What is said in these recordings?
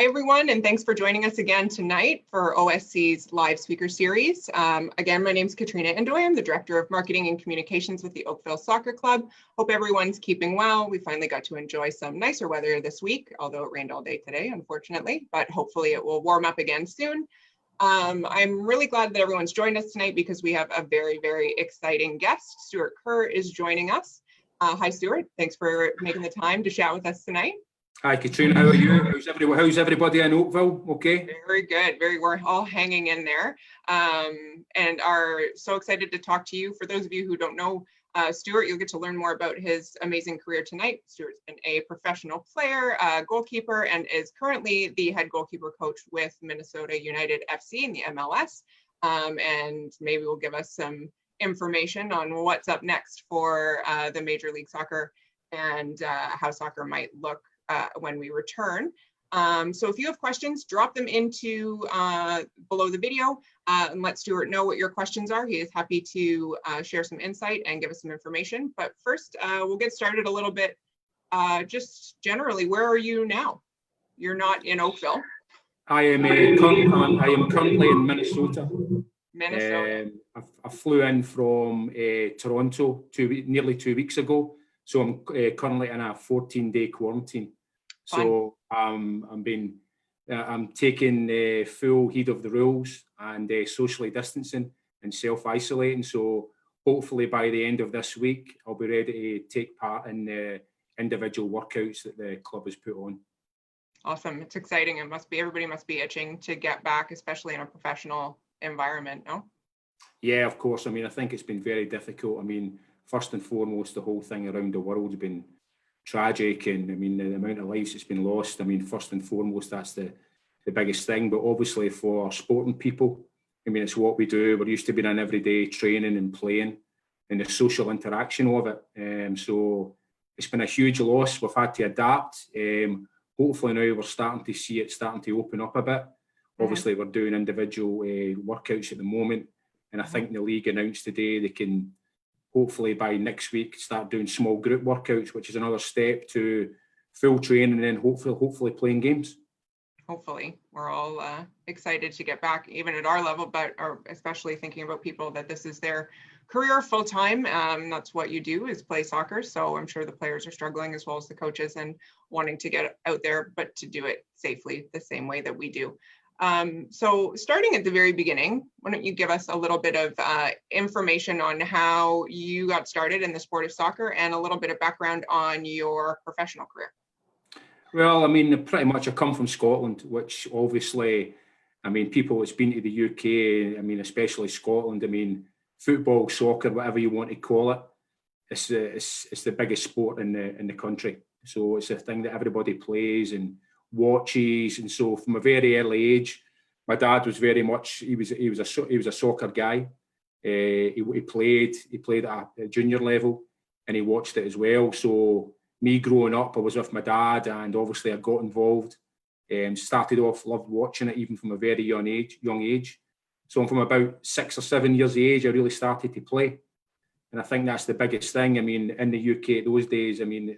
Hi, everyone, and thanks for joining us again tonight for OSC's live speaker series. Again, my name is Katrina Indoy. I'm the Director of Marketing and Communications with the Oakville Soccer Club. Hope everyone's keeping well. We finally got to enjoy some nicer weather this week, although it rained all day today, unfortunately, but hopefully it will warm up again soon. I'm really glad that everyone's joined us tonight because we have a very, very exciting guest. Stewart Kerr is joining us. Hi, Stewart. Thanks for making the time to chat with us tonight. Hi, Katrina. How are you? How's everybody in Oakville? Okay. Very good. We're all hanging in there, and are so excited to talk to you. For those of you who don't know Stewart, you'll get to learn more about his amazing career tonight. Stewart's been a professional player, goalkeeper, and is currently the head goalkeeper coach with Minnesota United FC in the MLS. And maybe will give us some information on what's up next for the Major League Soccer and how soccer might look when we return. So if you have questions, drop them into below the video and let Stewart know what your questions are. He is happy to share some insight and give us some information. But first, we'll get started a little bit. Just generally, where are you now? You're not in Oakville. I am currently in Minnesota. I flew in from Toronto nearly 2 weeks ago. So I'm currently in a 14-day quarantine. So I'm taking full heed of the rules and socially distancing and self-isolating. So hopefully by the end of this week, I'll be ready to take part in the individual workouts that the club has put on. Awesome. It's exciting. Everybody must be itching to get back, especially in a professional environment, no? Yeah, of course. I mean, I think it's been very difficult. I mean, first and foremost, the whole thing around the world has been tragic, and I mean the amount of lives that's been lost. I mean, first and foremost, that's the biggest thing. But obviously for sporting people, I mean, it's what we do. We're used to being in everyday training and playing and the social interaction of it. So it's been a huge loss. We've had to adapt. Hopefully now we're starting to see it starting to open up a bit. Obviously we're doing individual workouts at the moment, and I think the league announced today they can hopefully by next week start doing small group workouts, which is another step to full training and then hopefully playing games. Hopefully. We're all excited to get back, even at our level, but especially thinking about people that this is their career full time. That's what you do, is play soccer. So I'm sure the players are struggling as well as the coaches and wanting to get out there, but to do it safely the same way that we do. So starting at the very beginning, why don't you give us a little bit of information on how you got started in the sport of soccer and a little bit of background on your professional career? Well, I mean, pretty much I come from Scotland, which obviously, I mean, people that's been to the UK, I mean, especially Scotland, I mean, football, soccer, whatever you want to call it, it's the biggest sport in the country. So it's a thing that everybody plays and watches. And so from a very early age, my dad was very much, he was a soccer guy. He played at a junior level and he watched it as well. So me growing up, I was with my dad, and obviously I got involved and started off, loved watching it even from a very young age. So from about 6 or 7 years of age, I really started to play. And I think that's the biggest thing. I mean, in the UK those days, I mean,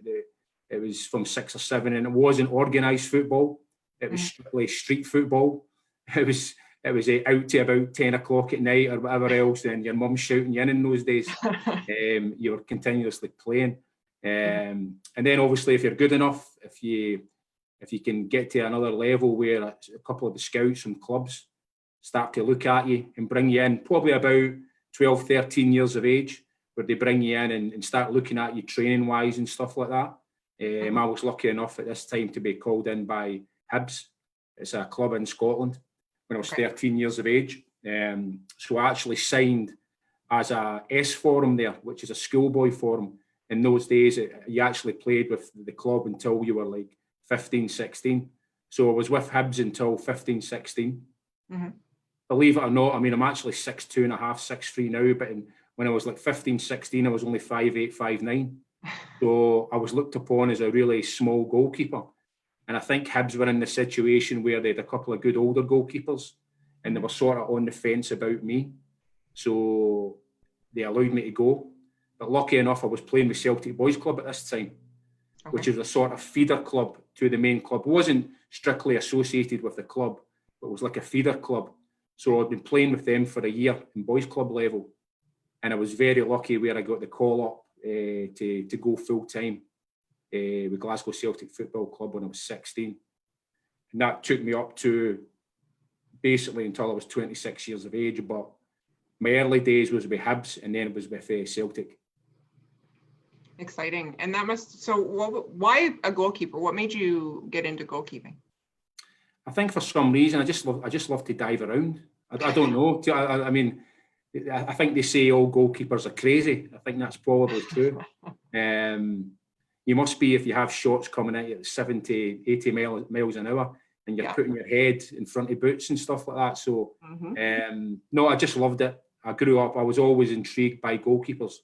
it was from 6 or 7, and it wasn't organised football. It was strictly street football. It was out to about 10 o'clock at night or whatever else, and your mum shouting you in those days. You were continuously playing. And then obviously if you're good enough, if you can get to another level where a couple of the scouts from clubs start to look at you and bring you in, probably about 12, 13 years of age, where they bring you in and start looking at you training wise and stuff like that. I was lucky enough at this time to be called in by Hibs. It's a club in Scotland when I was 13 years of age. So I actually signed as a S form there, which is a schoolboy form. In those days, you actually played with the club until you were like 15, 16. So I was with Hibs until 15, 16. Believe it or not, I mean, I'm actually 6'2.5", 6'3" now, but when I was like 15, 16, I was only 5'8", 5'9". So I was looked upon as a really small goalkeeper. And I think Hibs were in the situation where they had a couple of good older goalkeepers and they were sort of on the fence about me. So they allowed me to go. But lucky enough, I was playing with Celtic Boys Club at this time. which is a sort of feeder club to the main club. It wasn't strictly associated with the club, but it was like a feeder club. So I'd been playing with them for a year in boys club level, and I was very lucky where I got the call up to go full time with Glasgow Celtic Football Club when I was 16, and that took me up to basically until I was 26 years of age. But my early days was with Hibs, and then it was with Celtic. Exciting. And that must, so why a goalkeeper? What made you get into goalkeeping? I think for some reason I just love to dive around. I don't know. I mean, I think they say all goalkeepers are crazy. I think that's probably true. You must be if you have shots coming at you at 70, 80 miles an hour, and you're putting your head in front of boots and stuff like that. So, no, I just loved it. I grew up, I was always intrigued by goalkeepers.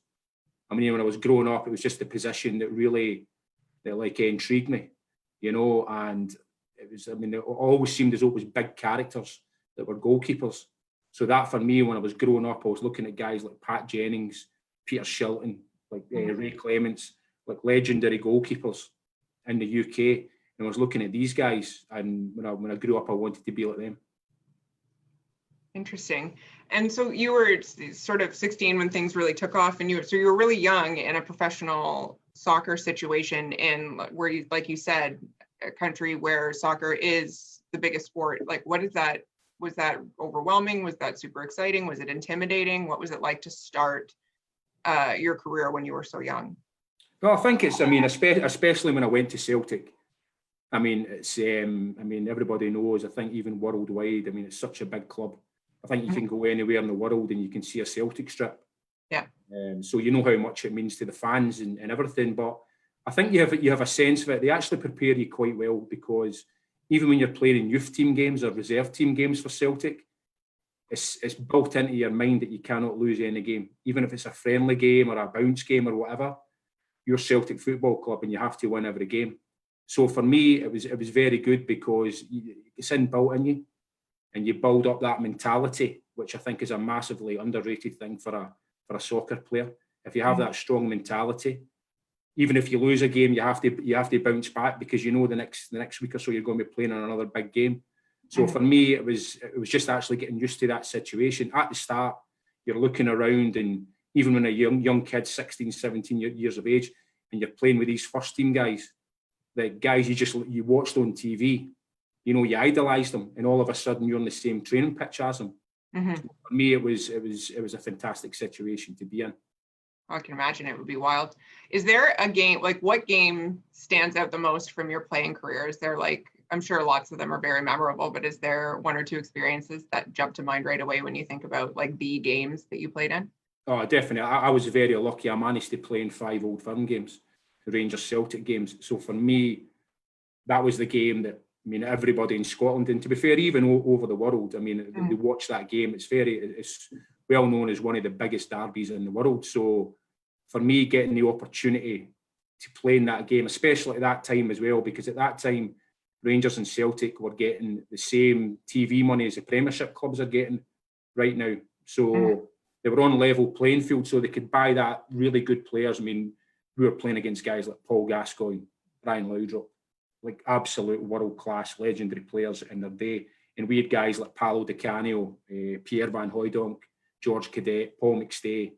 I mean, when I was growing up, it was just the position that really intrigued me, you know, and it was, I mean, it always seemed as though it was big characters that were goalkeepers. So that for me, when I was growing up, I was looking at guys like Pat Jennings, Peter Shilton, like Ray Clements, like legendary goalkeepers in the UK. And I was looking at these guys, and when I grew up, I wanted to be like them. Interesting. And so you were sort of 16 when things really took off, and you were really young in a professional soccer situation in where you, like you said, a country where soccer is the biggest sport. Like, what is that? Was that overwhelming? Was that super exciting? Was it intimidating? What was it like to start your career when you were so young? Well, I think it's, I mean, especially when I went to Celtic. I mean, it's, I mean, everybody knows, I think even worldwide, I mean, it's such a big club. I think you can go anywhere in the world and you can see a Celtic strip. Yeah. So you know how much it means to the fans and everything. But I think you have a sense of it. They actually prepare you quite well, because even when you're playing in youth team games or reserve team games for Celtic, it's built into your mind that you cannot lose any game. Even if it's a friendly game or a bounce game or whatever, you're Celtic Football Club and you have to win every game. So for me, it was very good, because it's inbuilt in you, and you build up that mentality, which I think is a massively underrated thing for a soccer player. If you have that strong mentality, even if you lose a game, you have to bounce back, because you know the next week or so you're going to be playing in another big game. So for me, it was just actually getting used to that situation. At the start, you're looking around, and even when a young kid, 16, 17 years of age, and you're playing with these first team guys, the guys you watched on TV, you know, you idolise them, and all of a sudden you're on the same training pitch as them. So for me, it was a fantastic situation to be in. I can imagine it would be wild. Is there a game, like what game stands out the most from your playing career? Is there, like, I'm sure lots of them are very memorable, but is there one or two experiences that jump to mind right away when you think about like the games that you played in? Oh, definitely. I was very lucky. I managed to play in 5 Old Firm games, the Rangers Celtic games. So for me, that was the game that, I mean, everybody in Scotland, and to be fair, even over the world, I mean, they watch that game. It's well known as one of the biggest derbies in the world. So for me, getting the opportunity to play in that game, especially at that time as well, because at that time, Rangers and Celtic were getting the same TV money as the Premiership clubs are getting right now. So they were on level playing field, so they could buy that really good players. I mean, we were playing against guys like Paul Gascoigne, Brian Laudrup, like absolute world-class legendary players in their day. And we had guys like Paolo Di Canio, Pierre Van Hooijdonk, George Cadet, Paul McStay,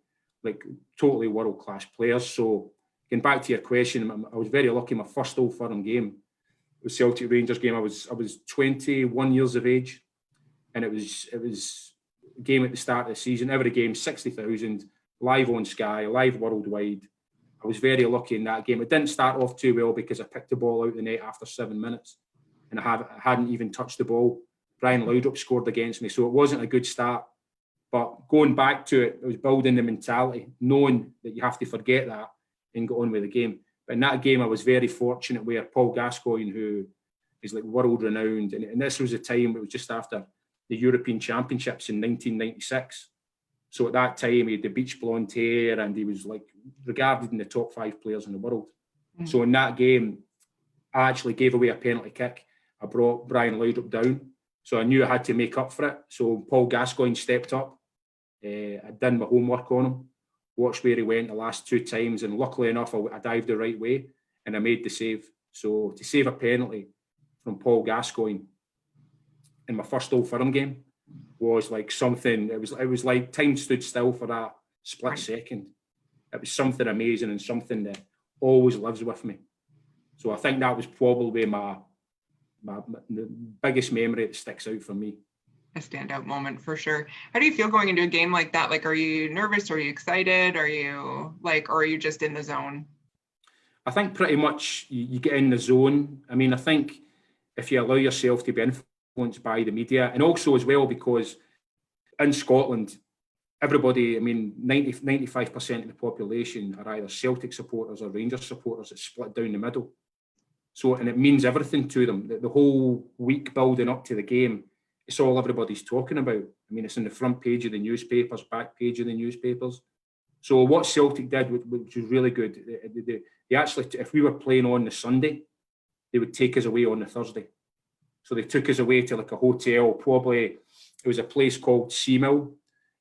like totally world-class players. So getting back to your question, I was very lucky. My first Old Firm game was Celtic Rangers game. I was 21 years of age, and it was a game at the start of the season. Every game, 60,000, live on Sky, live worldwide. I was very lucky in that game. It didn't start off too well, because I picked the ball out the net after 7 minutes, and I hadn't even touched the ball. Brian Laudrup scored against me, so it wasn't a good start. But going back to it, was building the mentality, knowing that you have to forget that and go on with the game. But in that game, I was very fortunate where Paul Gascoigne, who is like world renowned, and this was a time, it was just after the European Championships in 1996. So at that time, he had the beach blonde hair, and he was like regarded in the top 5 players in the world. So in that game, I actually gave away a penalty kick. I brought Brian Laudrup down, so I knew I had to make up for it. So Paul Gascoigne stepped up. I'd done my homework on him, watched where he went the last 2 times, and luckily enough, I dived the right way, and I made the save. So to save a penalty from Paul Gascoigne in my first Old Firm game was like something. It was like time stood still for that split second. It was something amazing and something that always lives with me. So I think that was probably my the biggest memory that sticks out for me. A standout moment for sure. How do you feel going into a game like that? Like, are you nervous? Are you excited? Are you or are you just in the zone? I think pretty much you get in the zone. I mean, I think if you allow yourself to be influenced by the media, and also as well because in Scotland, everybody, I mean, 95% of the population are either Celtic supporters or Rangers supporters. It's split down the middle. So, and it means everything to them. The whole week building up to the game, it's all everybody's talking about. I mean, it's in the front page of the newspapers, back page of the newspapers. So what Celtic did, which was really good, they actually, if we were playing on the Sunday, they would take us away on the Thursday. So they took us away to like a hotel, probably, it was a place called Seamill,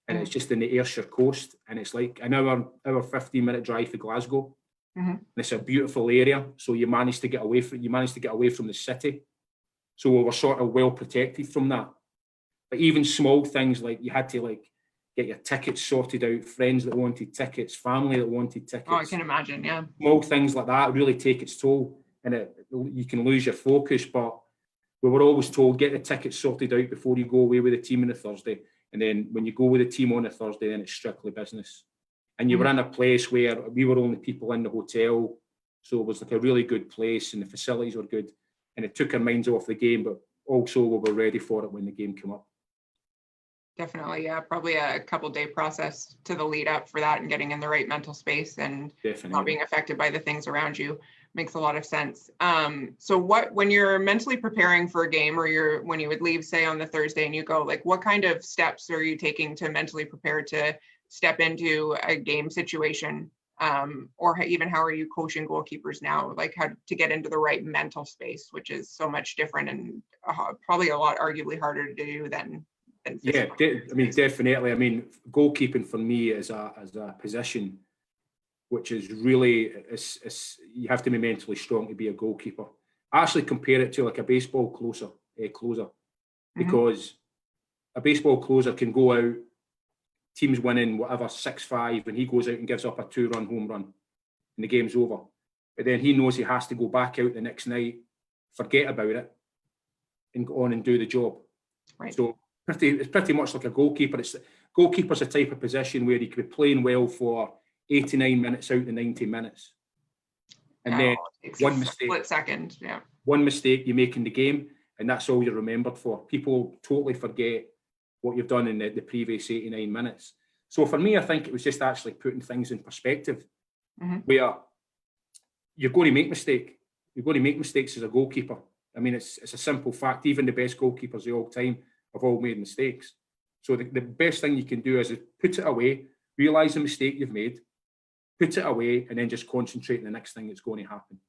and it's just in the Ayrshire coast, and it's like an hour 15-minute drive to Glasgow. And it's a beautiful area, so you managed to get away from the city. So we were sort of well protected from that. But even small things like you had to like get your tickets sorted out, friends that wanted tickets, family that wanted tickets. Oh, I can imagine, yeah. Small things like that really take its toll, and you can lose your focus. But we were always told, get the tickets sorted out before you go away with the team on a Thursday. And then when you go with the team on a Thursday, then it's strictly business. And you were in a place where we were only people in the hotel. So it was like a really good place and the facilities were good. And it took our minds off the game, but also we were ready for it when the game came up. Definitely, yeah. Probably a couple-day process to the lead up for that and getting in the right mental space and not being affected by the things around you makes a lot of sense. So when you're mentally preparing for a game or when you would leave, say on the Thursday and you go, like, what kind of steps are you taking to mentally prepare to step into a game situation? Or even how are you coaching goalkeepers now, like how to get into the right mental space, which is so much different and probably a lot arguably harder to do than yeah, I mean, definitely. I mean, goalkeeping for me is a position which is really, you have to be mentally strong to be a goalkeeper. I actually compare it to like a baseball closer, because a baseball closer can go out, team's winning, whatever, 6-5, and he goes out and gives up a 2-run home run, and the game's over. But then he knows he has to go back out the next night, forget about it, and go on and do the job. Right. So it's pretty much like a goalkeeper. Goalkeeper's a type of position where you could be playing well for 89 minutes out the 90 minutes. And then one mistake, split second, one mistake you make in the game, and that's all you're remembered for. People totally forget what you've done in the previous 89 minutes. So for me, I think it was just actually putting things in perspective, where you're going to make mistakes. You're going to make mistakes as a goalkeeper. I mean, it's a simple fact. Even the best goalkeepers of all time have all made mistakes. So the best thing you can do is put it away, realise the mistake you've made, put it away, and then just concentrate on the next thing that's going to happen.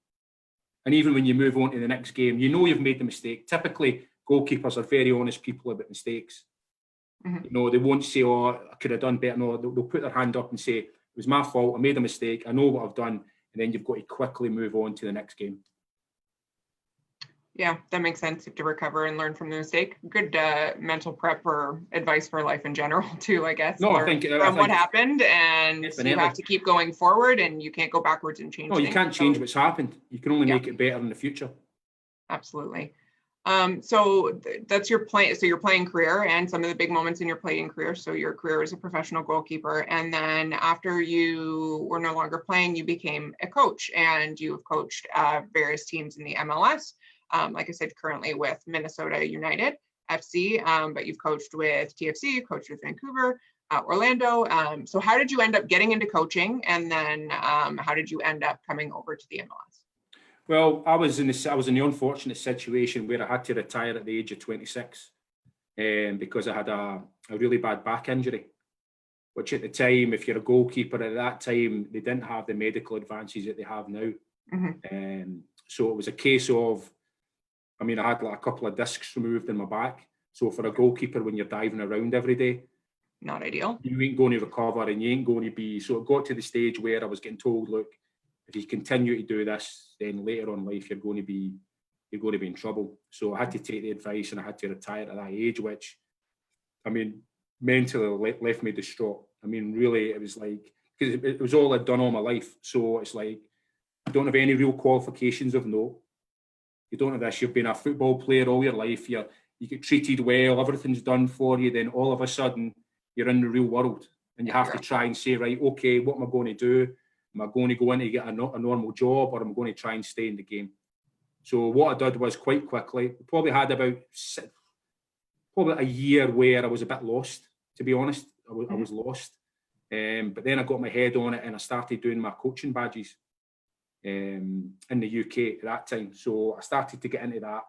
And even when you move on to the next game, you know you've made the mistake. Typically, goalkeepers are very honest people about mistakes. You know, they won't say, oh, I could have done better. No, they'll put their hand up and say, it was my fault, I made a mistake, I know what I've done, and then you've got to quickly move on to the next game. Yeah, that makes sense. To recover and learn from the mistake. Good mental prep or advice for life in general too, I guess. No, I think what happened, and you have to keep going forward, and you can't go backwards and change. No, you can't change what's happened. You can only make it better in the future. Absolutely. So that's your play. So your playing career and some of the big moments in your playing career. So your career as a professional goalkeeper, and then after you were no longer playing, you became a coach, and you have coached various teams in the MLS. Like I said, currently with Minnesota United FC, but you've coached with TFC, you coached with Vancouver, Orlando. So how did you end up getting into coaching, and then how did you end up coming over to the MLS? Well, I was in the unfortunate situation where I had to retire at the age of 26 because I had a really bad back injury, which at the time, if you're a goalkeeper at that time, they didn't have the medical advances that they have now. So it was a case of, I mean, I had like a couple of discs removed in my back. So for a goalkeeper, when you're diving around every day, not ideal. You ain't going to recover, and you ain't going to be. So it got to the stage where I was getting told, look, if you continue to do this, then later on in life you're going to be in trouble. So I had to take the advice and I had to retire at that age, which, I mean, mentally left me distraught. I mean, really, it was like, because it was all I'd done all my life. So it's like, you don't have any real qualifications of note. You don't have this. You've been a football player all your life. You get treated well. Everything's done for you. Then all of a sudden, you're in the real world, and you have to try and say, right, okay, what am I going to do? Am I going to go in to get a normal job, or am I going to try and stay in the game? So what I did was quite quickly, probably had about a year where I was a bit lost, to be honest. I was lost. But then I got my head on it and I started doing my coaching badges in the UK at that time. So I started to get into that.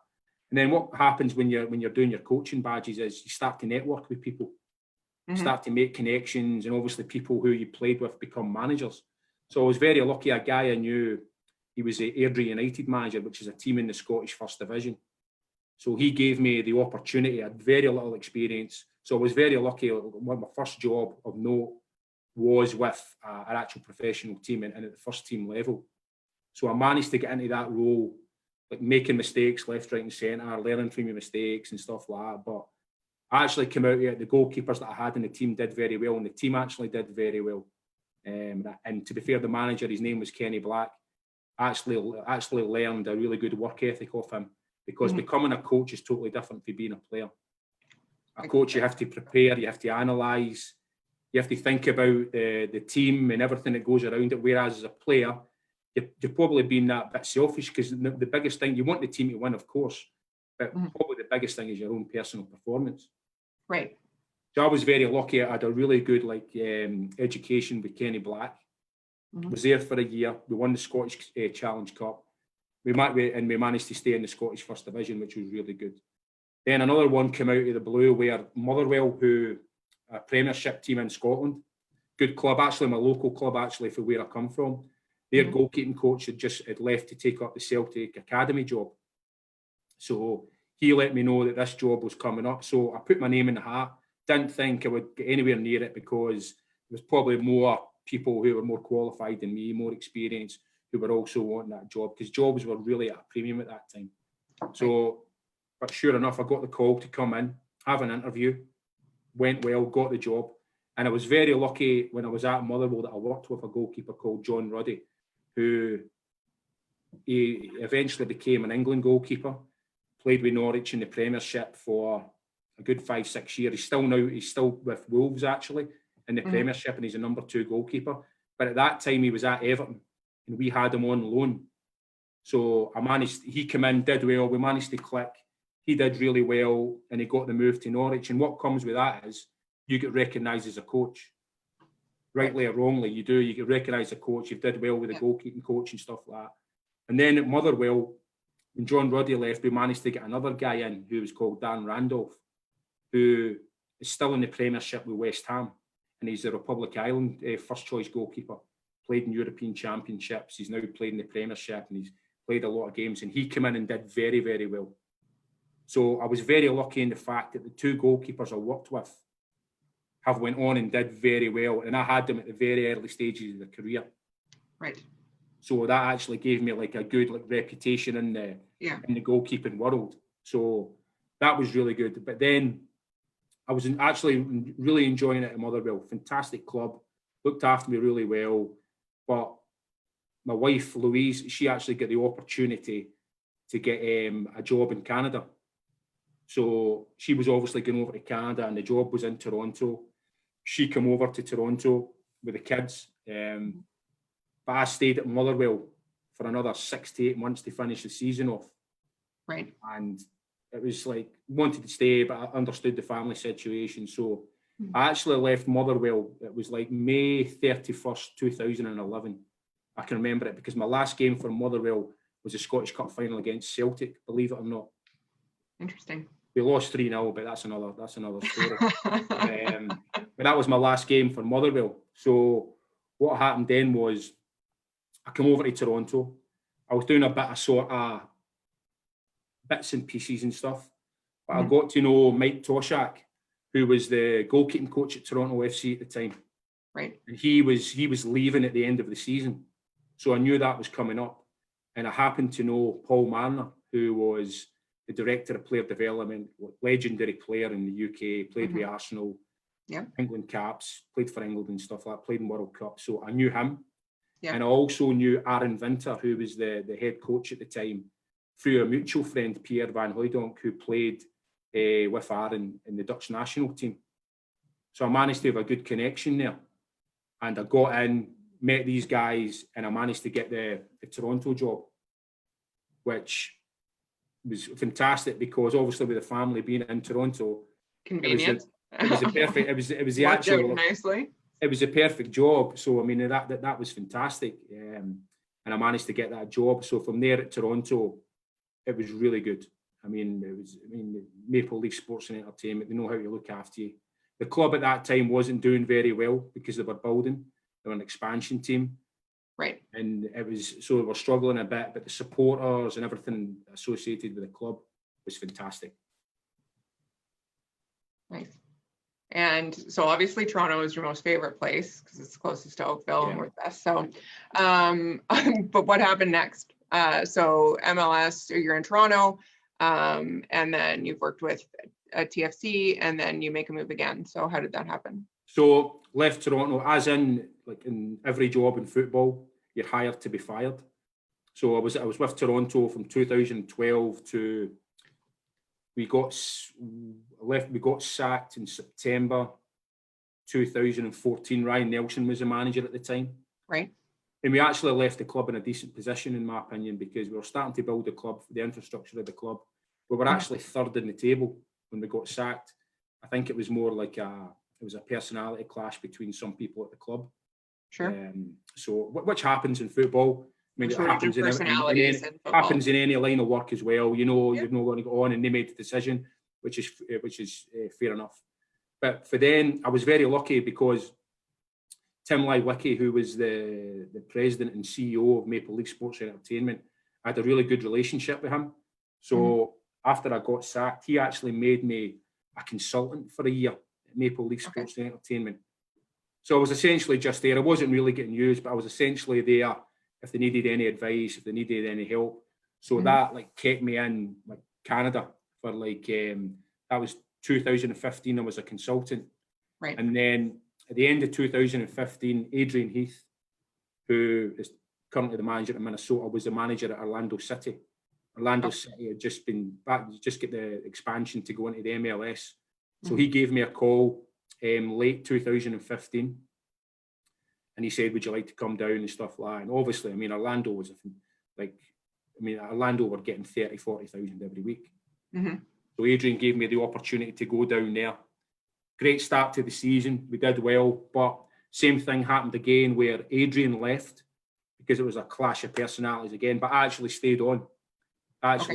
And then what happens when you're doing your coaching badges is you start to network with people, start to make connections, and obviously people who you played with become managers. So I was very lucky. A guy I knew, he was the Airdrie United manager, which is a team in the Scottish First Division. So he gave me the opportunity. I had very little experience. So I was very lucky. One of my first job of note was with an actual professional team and at the first team level. So I managed to get into that role, like making mistakes left, right and centre, learning from your mistakes and stuff like that. But I actually came out here, the goalkeepers that I had in the team did very well, and the team actually did very well. And to be fair, the manager, his name was Kenny Black, actually learned a really good work ethic off him, because becoming a coach is totally different from being a player. A coach, you have to prepare, you have to analyse, you have to think about the team and everything that goes around it. Whereas as a player, you've probably been that bit selfish, because the biggest thing, you want the team to win, of course, but probably the biggest thing is your own personal performance. Right. So I was very lucky. I had a really good education with Kenny Black. Was there for a year. We won the Scottish Challenge Cup. We managed to stay in the Scottish First Division, which was really good. Then another one came out of the blue where Motherwell, who a Premiership team in Scotland, good club, actually my local club, actually, for where I come from. Their goalkeeping coach had left to take up the Celtic Academy job. So he let me know that this job was coming up. So I put my name in the hat. Didn't think I would get anywhere near it, because there was probably more people who were more qualified than me, more experienced, who were also wanting that job, because jobs were really at a premium at that time. So, but sure enough, I got the call to come in, have an interview, went well, got the job. And I was very lucky when I was at Motherwell that I worked with a goalkeeper called John Ruddy, who he eventually became an England goalkeeper, played with Norwich in the Premiership for a good 5-6 years. He's still with Wolves, actually, in the Premiership, and he's a number 2 goalkeeper. But at that time, he was at Everton, and we had him on loan. So he came in, did well, we managed to click. He did really well, and he got the move to Norwich. And what comes with that is you get recognised as a coach. Rightly or wrongly, you do. You get recognised as a coach. You did well with the goalkeeping coach and stuff like that. And then at Motherwell, when John Ruddy left, we managed to get another guy in who was called Dan Randolph, who is still in the Premiership with West Ham. And he's the Republic Island first choice goalkeeper. Played in European Championships. He's now played in the Premiership, and he's played a lot of games. And he came in and did very, very well. So I was very lucky in the fact that the 2 goalkeepers I worked with have went on and did very well. And I had them at the very early stages of their career. Right. So that actually gave me like a good reputation in the goalkeeping world. So that was really good. But then I was actually really enjoying it at Motherwell. Fantastic club, looked after me really well. But my wife, Louise, she actually got the opportunity to get a job in Canada. So she was obviously going over to Canada, and the job was in Toronto. She came over to Toronto with the kids. But I stayed at Motherwell for another 6 to 8 months to finish the season off. Right. And it was like, wanted to stay, but I understood the family situation. So I actually left Motherwell. It was like May 31st, 2011. I can remember it because my last game for Motherwell was the Scottish Cup final against Celtic, believe it or not. Interesting. We lost 3-0, but that's another story. But that was my last game for Motherwell. So what happened then was I came over to Toronto. I was doing a bit of sort of bits and pieces and stuff. But I got to know Mike Toshak, who was the goalkeeping coach at Toronto FC at the time. Right. And he was leaving at the end of the season. So I knew that was coming up. And I happened to know Paul Marner, who was the director of player development, legendary player in the UK, played with Arsenal, England caps, played for England and stuff like that, played in World Cup. So I knew him. Yeah. And I also knew Aaron Vinter, who was the head coach at the time, through a mutual friend, Pierre van Hooijdonk, who played with Aaron in the Dutch national team. So I managed to have a good connection there. And I got in, met these guys, and I managed to get the Toronto job, which was fantastic because obviously with the family being in Toronto, convenient. It was the perfect. It was the actual. Nicely. It was a perfect job. So I mean that was fantastic, and I managed to get that job. So from there at Toronto, it was really good. I mean, Maple Leaf Sports and Entertainment. They know how to look after you. The club at that time wasn't doing very well because they were building. They were an expansion team. Right. And it was, so we were struggling a bit, but the supporters and everything associated with the club was fantastic. Nice. And so obviously Toronto is your most favorite place because it's closest to Oakville and Northwest. So, but what happened next? So MLS, you're in Toronto, and then you've worked with a TFC, and then you make a move again. So how did that happen? So left Toronto, as in like in every job in football, you're hired to be fired. So I was with Toronto from 2012 to we got sacked in September 2014. Ryan Nelson was the manager at the time. Right. And we actually left the club in a decent position, in my opinion, because we were starting to build the club, the infrastructure of the club. We were actually third in the table when we got sacked. I think it was more like it was a personality clash between some people at the club. Sure. So which happens in football. I mean, it happens happens in any line of work as well. You know, you're not going to go on, and they made the decision, which is fair enough. But for then, I was very lucky because Tim Lywicki, who was the president and CEO of Maple Leaf Sports Entertainment, I had a really good relationship with him. So after I got sacked, he actually made me a consultant for a year at Maple Leaf Sports Entertainment. So I was essentially just there. I wasn't really getting used, but I was essentially there if they needed any advice, if they needed any help. So that like kept me in like Canada for like that was 2015. I was a consultant, right? And then at the end of 2015, Adrian Heath, who is currently the manager of Minnesota, was the manager at Orlando City. Orlando City had just get the expansion to go into the MLS. So he gave me a call late 2015. And he said, would you like to come down and stuff like that? And obviously, I mean, Orlando was Orlando were getting 30,000, 40,000 every week. So Adrian gave me the opportunity to go down there. Great start to the season. We did well, but same thing happened again where Adrian left because it was a clash of personalities again, but I actually stayed on.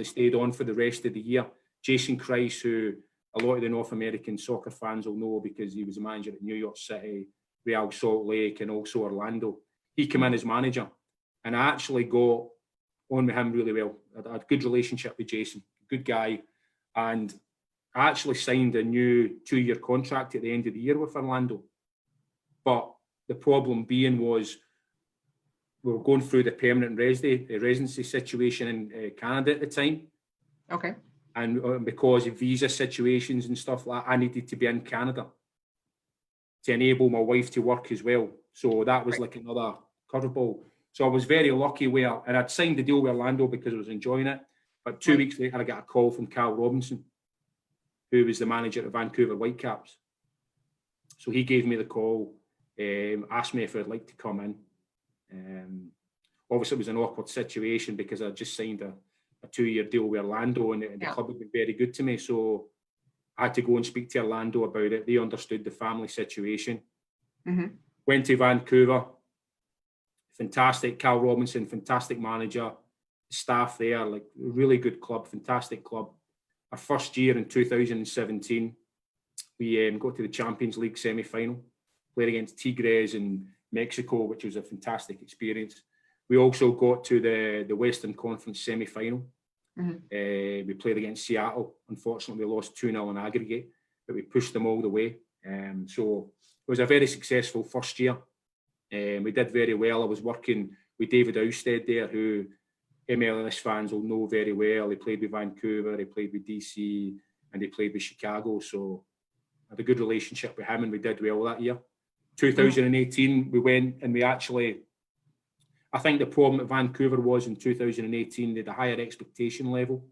Stayed on for the rest of the year. Jason Kreis, who a lot of the North American soccer fans will know because he was a manager at New York City, Real Salt Lake, and also Orlando. He came in as manager, and I actually got on with him really well. I had a good relationship with Jason, good guy, and I actually signed a new 2-year contract at the end of the year with Orlando. But the problem being was we were going through the permanent residency situation in Canada at the time. Okay. And because of visa situations and stuff like that, I needed to be in Canada to enable my wife to work as well. So that was like another curveball. So I was very lucky and I'd signed the deal with Orlando because I was enjoying it. But 2 weeks later, I got a call from Carl Robinson, who was the manager of Vancouver Whitecaps. So he gave me the call, asked me if I'd like to come in. Obviously, it was an awkward situation because I just signed a 2-year deal with Orlando, and the club had been very good to me. So I had to go and speak to Orlando about it. They understood the family situation. Went to Vancouver. Fantastic. Carl Robinson, fantastic manager. Staff there, like really good club, fantastic club. Our first year in 2017, we got to the Champions League semi-final, played against Tigres in Mexico, which was a fantastic experience. We also got to the Western Conference semi-final. We played against Seattle. Unfortunately, we lost 2-0 in aggregate, but we pushed them all the way. So it was a very successful first year. We did very well. I was working with David Ousted there, who MLS fans will know very well. He played with Vancouver, he played with DC, and he played with Chicago. So I had a good relationship with him, and we did well that year. 2018, we went and we actually, I think the problem at Vancouver was in 2018, they had a higher expectation level.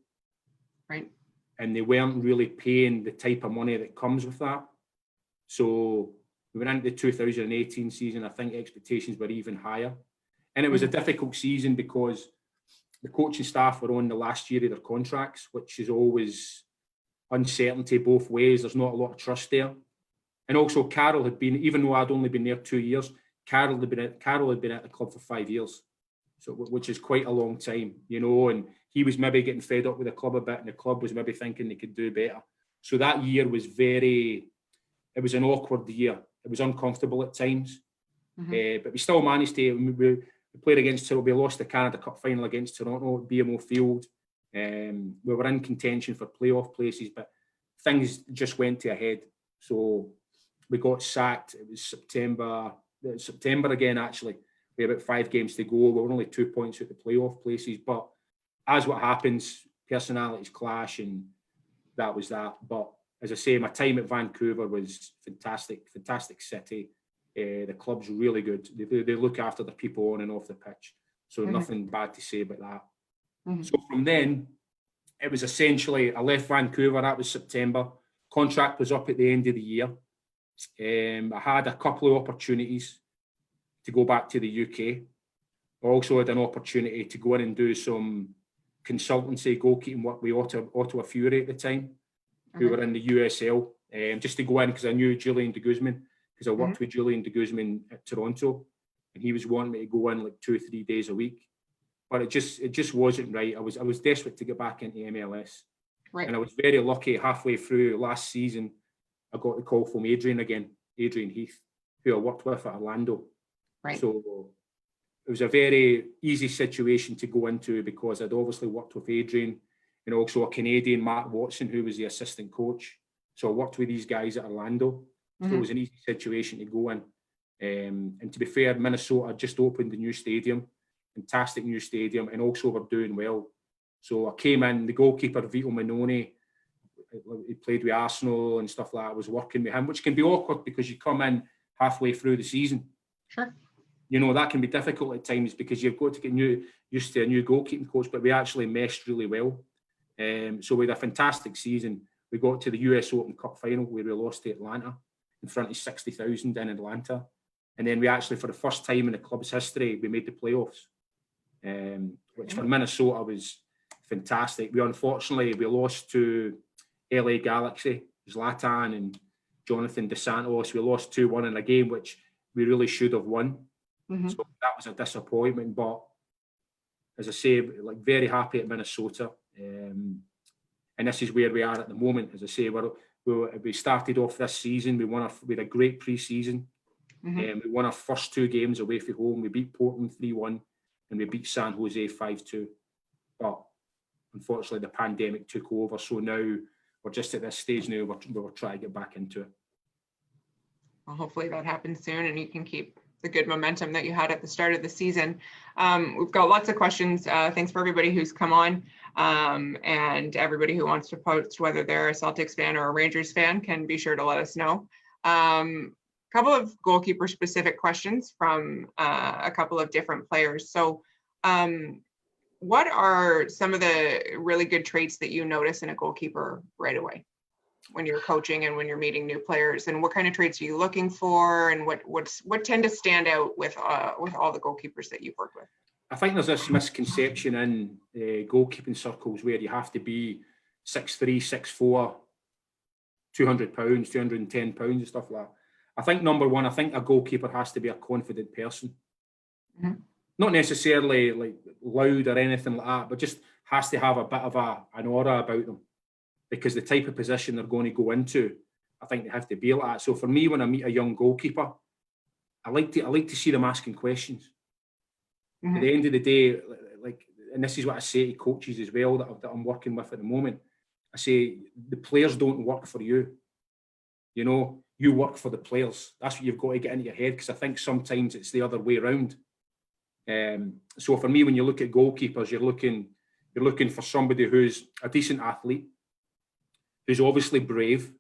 Right. And they weren't really paying the type of money that comes with that. So we went into the 2018 season, I think expectations were even higher. And it was a difficult season because the coaching staff were on the last year of their contracts, which is always uncertainty both ways. There's not a lot of trust there. And also Carroll had been, even though I'd only been there 2 years, Carroll had been at the club for 5 years. So, which is quite a long time, you know, and he was maybe getting fed up with the club a bit, and the club was maybe thinking they could do better. So that year was it was an awkward year. It was uncomfortable at times, but we still managed to, we played against, we lost the Canada Cup final against Toronto at BMO Field. We were in contention for playoff places, but things just went to a head. So we got sacked. It was September again, actually. We had about 5 games to go. We were only 2 points out the playoff places. But as what happens, personalities clash, and that was that. But as I say, my time at Vancouver was fantastic city. The club's really good. They look after the people on and off the pitch. So nothing bad to say about that. So from then, it was essentially, I left Vancouver, that was September. Contract was up at the end of the year. I had a couple of opportunities to go back to the UK. I also had an opportunity to go in and do some consultancy goalkeeping work with Ottawa Fury at the time, who were in the USL, just to go in because I knew Julian de Guzman, because I worked with Julian de Guzman at Toronto, and he was wanting me to go in like 2 or 3 days a week. But it just wasn't right. I was desperate to get back into MLS. Right. And I was very lucky halfway through last season, I got the call from Adrian Heath, who I worked with at Orlando. Right. So it was a very easy situation to go into because I'd obviously worked with Adrian and also a Canadian, Mark Watson, who was the assistant coach. So I worked with these guys at Orlando. So it was an easy situation to go in. And to be fair, Minnesota just opened a new stadium, fantastic new stadium, and also were doing well. So I came in, the goalkeeper, Vito Minoni, he played with Arsenal and stuff like that. I was working with him, which can be awkward because you come in halfway through the season. Sure. You know, that can be difficult at times because you've got to get used to a new goalkeeping coach, but we actually meshed really well. So we had a fantastic season. We got to the US Open Cup final where we lost to Atlanta in front of 60,000 in Atlanta. And then we actually, for the first time in the club's history, we made the playoffs, which for Minnesota was fantastic. We lost to LA Galaxy, Zlatan and Jonathan Dos Santos. We lost 2-1 in a game which we really should have won. So that was a disappointment. But as I say, like very happy at Minnesota. And this is where we are at the moment. As I say, we started off this season. We had a great pre-season. We won our first 2 games away from home. We beat Portland 3-1 and we beat San Jose 5-2. But unfortunately, the pandemic took over. So now we're just at this stage now. We're trying to get back into it. Well, hopefully that happens soon and you can keep the good momentum that you had at the start of the season. We've got lots of questions. Thanks for everybody who's come on, and everybody who wants to post, whether they're a Celtics fan or a Rangers fan, can be sure to let us know. Couple of goalkeeper specific questions from a couple of different players. So what are some of the really good traits that you notice in a goalkeeper right away when you're coaching and when you're meeting new players, and what kind of traits are you looking for, and what tend to stand out with all the goalkeepers that you've worked with? I think there's this misconception in goalkeeping circles where you have to be 6'3", 6'4", 200 pounds, 210 pounds and stuff like that. I think number one, I think a goalkeeper has to be a confident person. Not necessarily like loud or anything like that, but just has to have a bit of an aura about them, because the type of position they're going to go into, I think they have to be like that. So for me, when I meet a young goalkeeper, I like to see them asking questions. At the end of the day, like, and this is what I say to coaches as well that I'm working with at the moment. I say the players don't work for you. You know, you work for the players. That's what you've got to get into your head, because I think sometimes it's the other way around. So for me, when you look at goalkeepers, you're looking for somebody who's a decent athlete, who's obviously brave,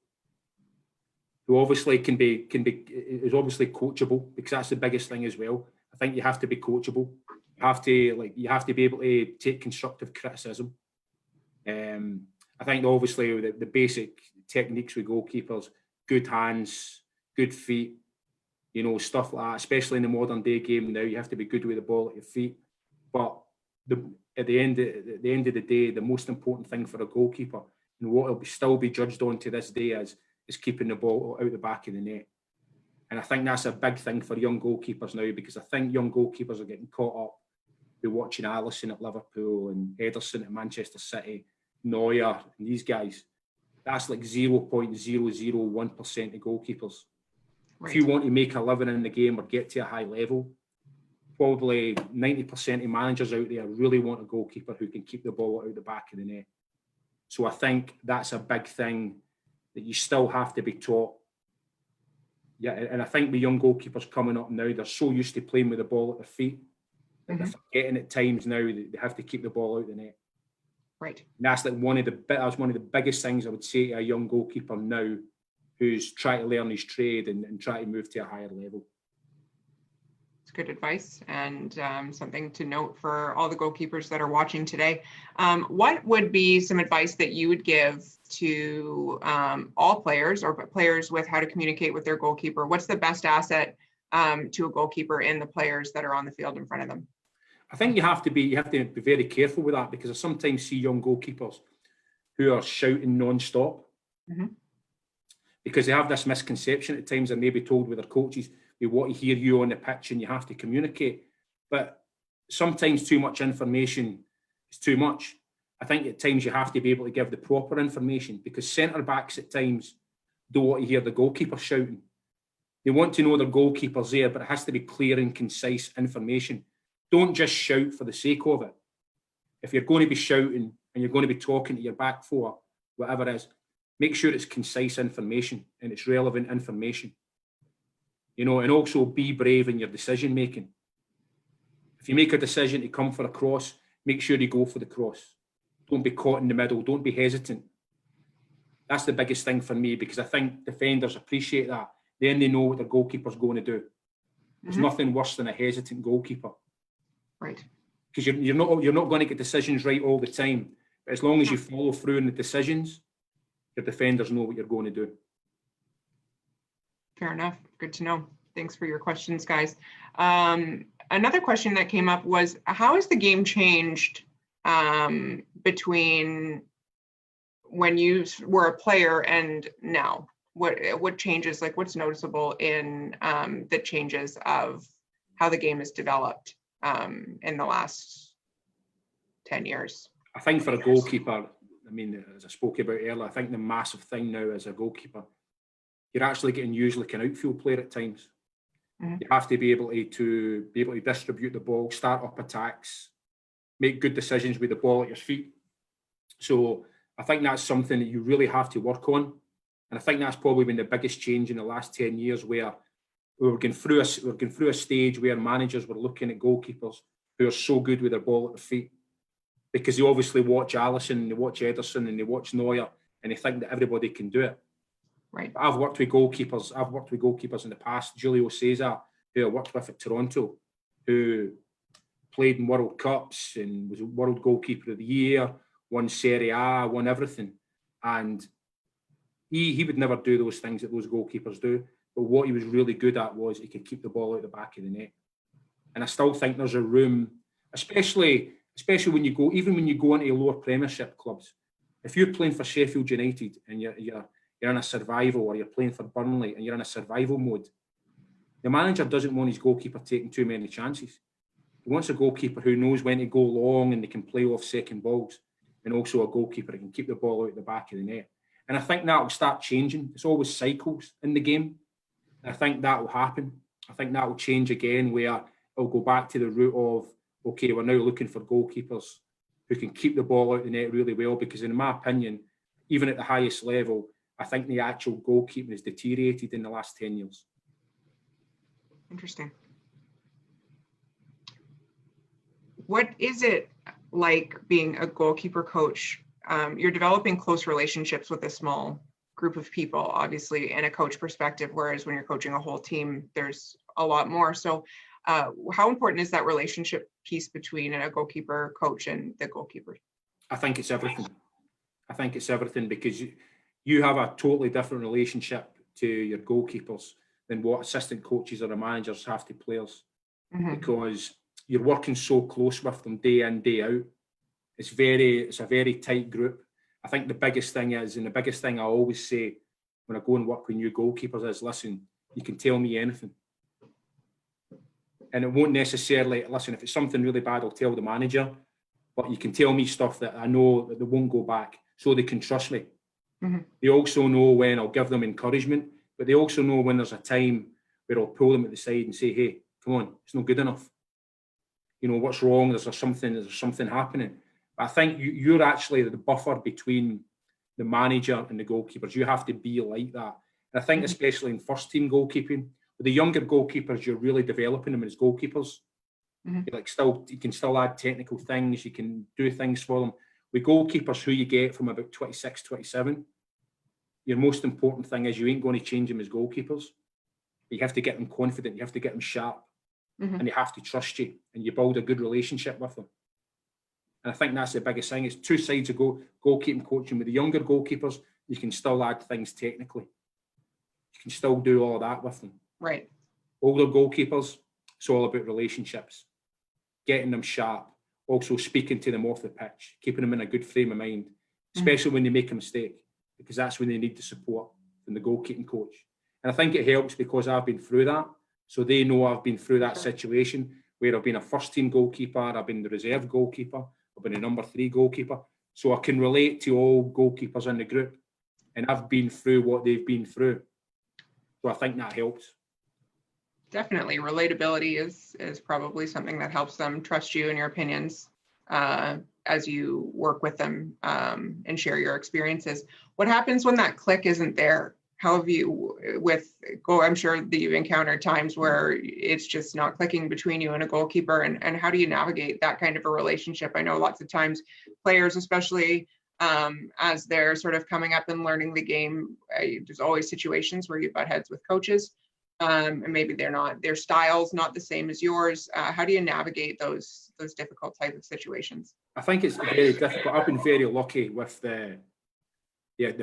who obviously is obviously coachable, because that's the biggest thing as well. I think you have to be coachable. You have to be able to take constructive criticism. I think obviously the basic techniques with goalkeepers, good hands, good feet, stuff like that, especially in the modern day game now, you have to be good with the ball at your feet. But at the end of the day, the most important thing for a goalkeeper, and what will still be judged on to this day, is keeping the ball out the back of the net. And I think that's a big thing for young goalkeepers now, because I think young goalkeepers are getting caught up with watching Alisson at Liverpool and Ederson at Manchester City, Neuer and these guys. That's like 0.001% of goalkeepers. Right. If you want to make a living in the game or get to a high level, probably 90% of managers out there really want a goalkeeper who can keep the ball out the back of the net. So I think that's a big thing that you still have to be taught. Yeah, and I think with young goalkeepers coming up now, they're so used to playing with the ball at their feet that they're forgetting at times now that they have to keep the ball out the net. Right. And that's like one of the biggest things I would say to a young goalkeeper now who's trying to learn his trade and try to move to a higher level. It's good advice, and something to note for all the goalkeepers that are watching today. What would be some advice that you would give to all players, or players with how to communicate with their goalkeeper? What's the best asset to a goalkeeper in the players that are on the field in front of them? I think you have to be very careful with that, because I sometimes see young goalkeepers who are shouting non-stop because they have this misconception at times, and maybe told with their coaches, we want to hear you on the pitch and you have to communicate. But sometimes too much information is too much. I think at times you have to be able to give the proper information, because centre-backs at times don't want to hear the goalkeeper shouting. They want to know their goalkeeper's there, but it has to be clear and concise information. Don't just shout for the sake of it. If you're going to be shouting and you're going to be talking to your back four, whatever it is, make sure it's concise information and it's relevant information. And also be brave in your decision making. If you make a decision to come for a cross, make sure you go for the cross. Don't be caught in the middle. Don't be hesitant. That's the biggest thing for me, because I think defenders appreciate that. Then they know what their goalkeeper's going to do. There's nothing worse than a hesitant goalkeeper. Right. Because you're not going to get decisions right all the time. But as long as you follow through in the decisions, your defenders know what you're going to do. Fair enough. Good to know. Thanks for your questions, guys. Another question that came up was, how has the game changed between when you were a player and now? What changes, like what's noticeable in the changes of how the game has developed in the last 10 years? I think for a goalkeeper, I mean, as I spoke about earlier, I think the massive thing now as a goalkeeper, you're actually getting used like an outfield player at times. You have to be able to distribute the ball, start up attacks, make good decisions with the ball at your feet. So I think that's something that you really have to work on. And I think that's probably been the biggest change in the last 10 years, where we were going through a stage where managers were looking at goalkeepers who are so good with their ball at their feet, because they obviously watch Alisson, they watch Ederson, and they watch Neuer, and they think that everybody can do it. Right. But I've worked with goalkeepers in the past, Julio Cesar, who I worked with at Toronto, who played in World Cups and was World Goalkeeper of the Year, won Serie A, won everything. And he would never do those things that those goalkeepers do. But what he was really good at was he could keep the ball out the back of the net. And I still think there's a room, especially when you go into lower Premiership clubs. If you're playing for Sheffield United and you're in a survival, or you're playing for Burnley and you're in a survival mode, the manager doesn't want his goalkeeper taking too many chances. He wants a goalkeeper who knows when to go long and they can play off second balls, and also a goalkeeper that can keep the ball out the back of the net. And I think that will start changing. It's always cycles in the game. And I think that will happen. I think that will change again, where it'll go back to the route of, okay, we're now looking for goalkeepers who can keep the ball out the net really well, because in my opinion, even at the highest level, I think the actual goalkeeping has deteriorated in the last 10 years. Interesting. What is it like being a goalkeeper coach? You're developing close relationships with a small group of people, obviously, in a coach perspective, whereas when you're coaching a whole team, there's a lot more. So how important is that relationship piece between a goalkeeper coach and the goalkeeper? I think it's everything. I think it's everything because you have a totally different relationship to your goalkeepers than what assistant coaches or the managers have to players, because you're working so close with them day in, day out. It's a very tight group. I think the biggest thing is, and the biggest thing I always say when I go and work with new goalkeepers is, listen, you can tell me anything. And it won't necessarily, listen, if it's something really bad, I'll tell the manager, but you can tell me stuff that I know that they won't go back, so they can trust me. They also know when I'll give them encouragement, but they also know when there's a time where I'll pull them at the side and say, hey, come on, it's not good enough. You know, what's wrong? Is there something happening? But I think you're actually the buffer between the manager and the goalkeepers. You have to be like that. And I think especially in first team goalkeeping, with the younger goalkeepers, you're really developing them as goalkeepers. You can still add technical things, you can do things for them. With goalkeepers who you get from about 26, 27, your most important thing is you ain't going to change them as goalkeepers. You have to get them confident, you have to get them sharp, and they have to trust you, and you build a good relationship with them. And I think that's the biggest thing. It's two sides of goalkeeping coaching. With the younger goalkeepers, you can still add things technically. You can still do all of that with them. Right. Older goalkeepers, it's all about relationships, getting them sharp, also speaking to them off the pitch, keeping them in a good frame of mind, especially when they make a mistake, because that's when they need the support from the goalkeeping coach. And I think it helps because I've been through that. So they know I've been through that situation where I've been a first team goalkeeper, I've been the reserve goalkeeper, I've been a number 3 goalkeeper. So I can relate to all goalkeepers in the group, and I've been through what they've been through. So I think that helps. Definitely. Relatability is probably something that helps them trust you and your opinions as you work with them and share your experiences. What happens when that click isn't there? How have you, I'm sure that you've encountered times where it's just not clicking between you and a goalkeeper, and how do you navigate that kind of a relationship? I know lots of times players, especially as they're sort of coming up and learning the game, there's always situations where you butt heads with coaches. And maybe their style's not the same as yours. How do you navigate those difficult type of situations? I think it's very difficult. I've been very lucky with the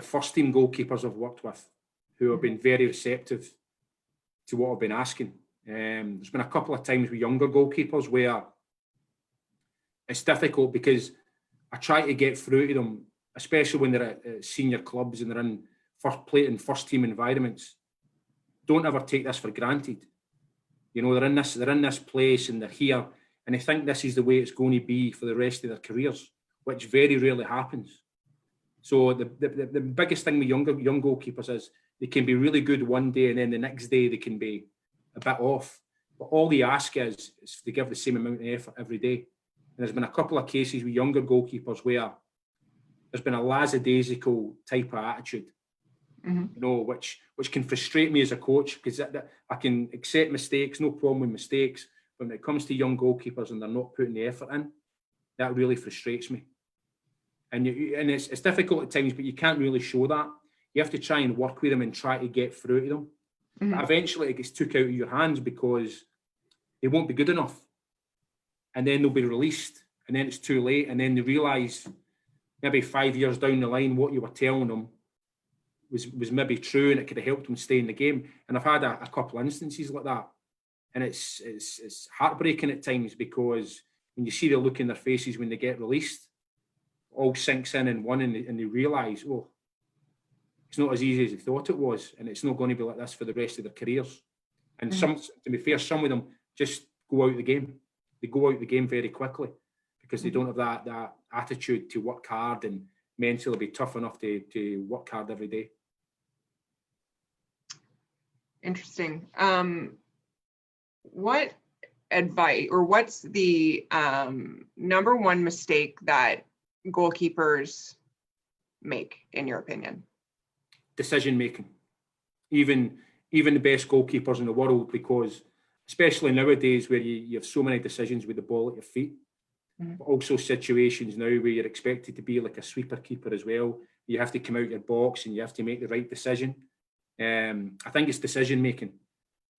first team goalkeepers I've worked with, who have been very receptive to what I've been asking. There's been a couple of times with younger goalkeepers where it's difficult because I try to get through to them, especially when they're at senior clubs and they're in first team environments. Don't ever take this for granted. You know, they're in this place and they're here, and they think this is the way it's going to be for the rest of their careers, which very rarely happens. So the biggest thing with young goalkeepers is they can be really good one day and then the next day they can be a bit off. But all they ask is to give the same amount of effort every day. And there's been a couple of cases with younger goalkeepers where there's been a lackadaisical type of attitude. You know, which can frustrate me as a coach, because I can accept mistakes, no problem with mistakes, but when it comes to young goalkeepers and they're not putting the effort in, that really frustrates me. And it's difficult at times, but you can't really show that. You have to try and work with them and try to get through to them. But eventually it gets took out of your hands because they won't be good enough. And then they'll be released, and then it's too late, and then they realise maybe 5 years down the line what you were telling them was maybe true, and it could have helped them stay in the game. And I've had a couple of instances like that, and it's heartbreaking at times, because when you see the look in their faces when they get released, all sinks in one, and they realise, oh, it's not as easy as they thought it was, and it's not going to be like this for the rest of their careers. And to be fair, some of them just go out the game. They go out the game very quickly because they don't have that attitude to work hard and mentally be tough enough to work hard every day. Interesting. What advice, or what's the number one mistake that goalkeepers make, in your opinion? Decision making. Even the best goalkeepers in the world, because especially nowadays where you have so many decisions with the ball at your feet, but also situations now where you're expected to be like a sweeper keeper as well. You have to come out your box and you have to make the right decision. I think it's decision making.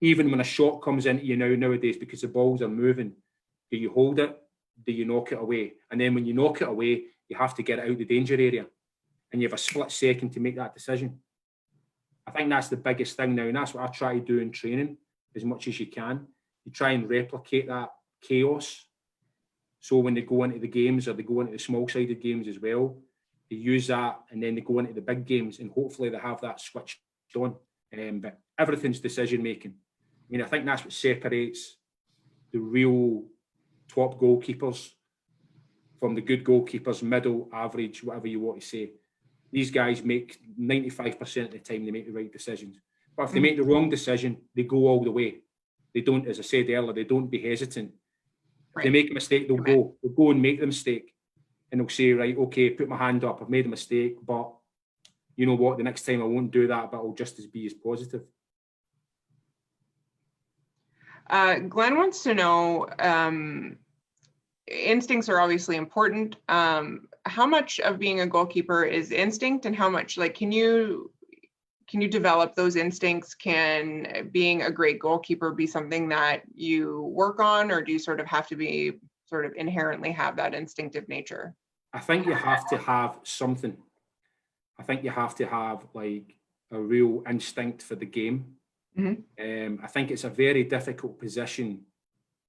Even when a shot comes into you nowadays, because the balls are moving, do you hold it? Do you knock it away? And then when you knock it away, you have to get it out of the danger area. And you have a split second to make that decision. I think that's the biggest thing now. And that's what I try to do in training as much as you can. You try and replicate that chaos. So when they go into the games or they go into the small-sided games as well, they use that and then they go into the big games and hopefully they have that switched on. But everything's decision-making. I mean, I think that's what separates the real top goalkeepers from the good goalkeepers, middle, average, whatever you want to say. These guys make 95% of the time, they make the right decisions. But if they make the wrong decision, they go all the way. They don't, as I said earlier, they don't be hesitant. If they make a mistake, they'll go and make the mistake. And they'll say, right, okay, put my hand up, I've made a mistake, but you know what, the next time I won't do that, but I'll just be as positive. Glenn wants to know, instincts are obviously important. How much of being a goalkeeper is instinct and how much, like, can you develop those instincts? Can being a great goalkeeper be something that you work on, or do you sort of have to be sort of inherently have that instinctive nature? I think you have to have something. I think you have to have like a real instinct for the game. I think it's a very difficult position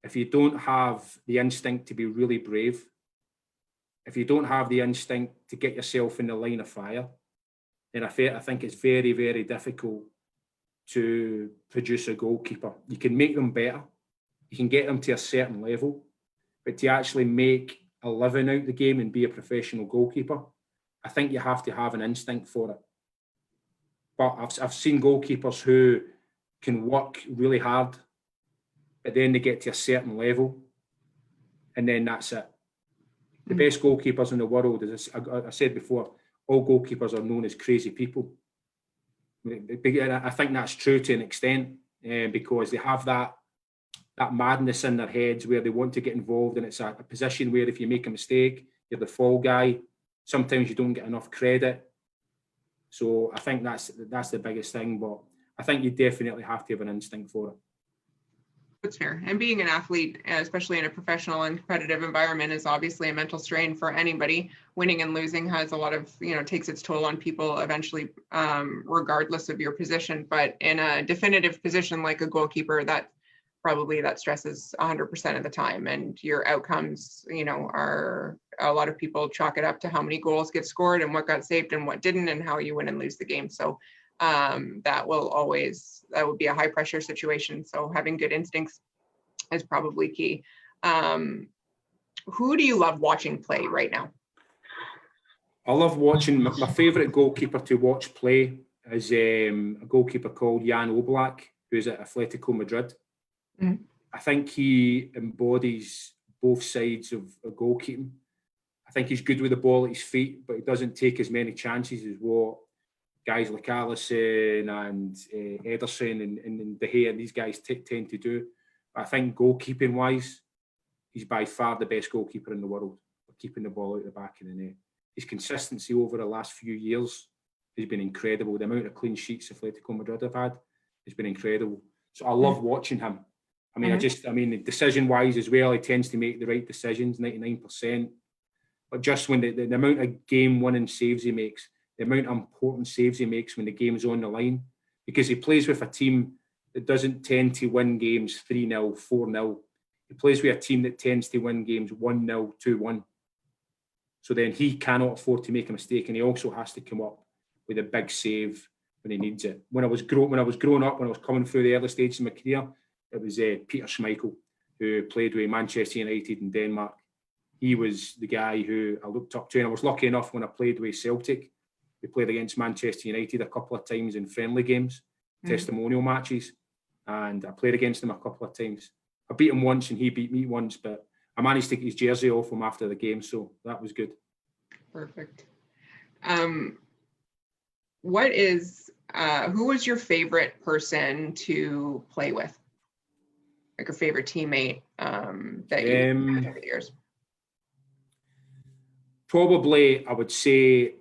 if you don't have the instinct to be really brave, if you don't have the instinct to get yourself in the line of fire, then I think it's very, very difficult to produce a goalkeeper. You can make them better, you can get them to a certain level, but to actually make a living out the game and be a professional goalkeeper, I think you have to have an instinct for it. But I've seen goalkeepers who can work really hard, but then they get to a certain level, and then that's it. The best goalkeepers in the world, as I said before, all goalkeepers are known as crazy people. I think that's true to an extent, because they have that madness in their heads where they want to get involved, and it's a position where if you make a mistake, you're the fall guy. Sometimes you don't get enough credit. So I think that's the biggest thing, but I think you definitely have to have an instinct for it. That's fair. And being an athlete, especially in a professional and competitive environment, is obviously a mental strain for anybody. Winning and losing has a lot of, takes its toll on people eventually, regardless of your position. But in a definitive position like a goalkeeper, that stresses 100% of the time. And your outcomes, are, a lot of people chalk it up to how many goals get scored and what got saved and what didn't and how you win and lose the game. So that would be a high pressure situation. So having good instincts is probably key. Who do you love watching play right now? I love watching, my favourite goalkeeper to watch play is a goalkeeper called Jan Oblak, who's at Atletico Madrid. I think he embodies both sides of goalkeeping. I think he's good with the ball at his feet, but he doesn't take as many chances as what guys like Alisson and Ederson and De Gea, these guys tend to do. But I think goalkeeping-wise, he's by far the best goalkeeper in the world for keeping the ball out the back of the net. His consistency over the last few years has been incredible. The amount of clean sheets Atletico Madrid have had has been incredible. So I love watching him. I mean, decision-wise as well, he tends to make the right decisions, 99%. But just when the amount of game-winning saves he makes, the amount of important saves he makes when the game's on the line, because he plays with a team that doesn't tend to win games 3-0, 4-0. He plays with a team that tends to win games 1-0, 2-1. So then he cannot afford to make a mistake, and he also has to come up with a big save when he needs it. When I was growing up, when I was coming through the early stages of my career, it was Peter Schmeichel, who played with Manchester United in Denmark. He was the guy who I looked up to, and I was lucky enough when I played with Celtic. We played against Manchester United a couple of times in friendly games, testimonial matches, and I played against him a couple of times. I beat him once and he beat me once, but I managed to get his jersey off him after the game, so that was good. Perfect. Who was your favorite person to play with? Like a favorite teammate that you had over the years? Probably, I would say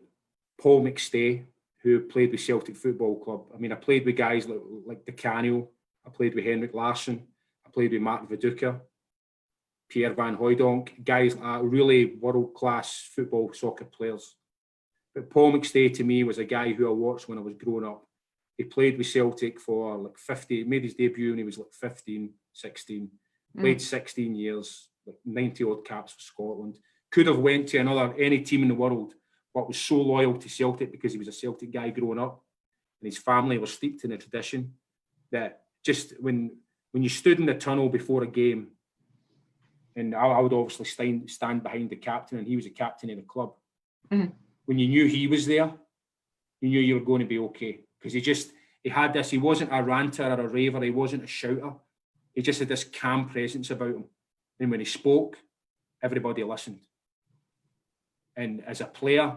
Paul McStay, who played with Celtic Football Club. I mean, I played with guys like Di Canio. I played with Henrik Larsson. I played with Mark Viduka, Pierre Van Hooijdonk, guys like that, really world-class football, soccer players. But Paul McStay, to me, was a guy who I watched when I was growing up. He played with Celtic for like 50, made his debut when he was like 15, 16. Played 16 years, like 90 odd caps for Scotland. Could have went to any team in the world, but was so loyal to Celtic because he was a Celtic guy growing up, and his family were steeped in the tradition that just when you stood in the tunnel before a game, and I would obviously stand behind the captain, and he was the captain of the club. When you knew he was there, you knew you were going to be okay, because he had this. He wasn't a ranter or a raver. He wasn't a shouter. He just had this calm presence about him, and when he spoke, everybody listened. And as a player,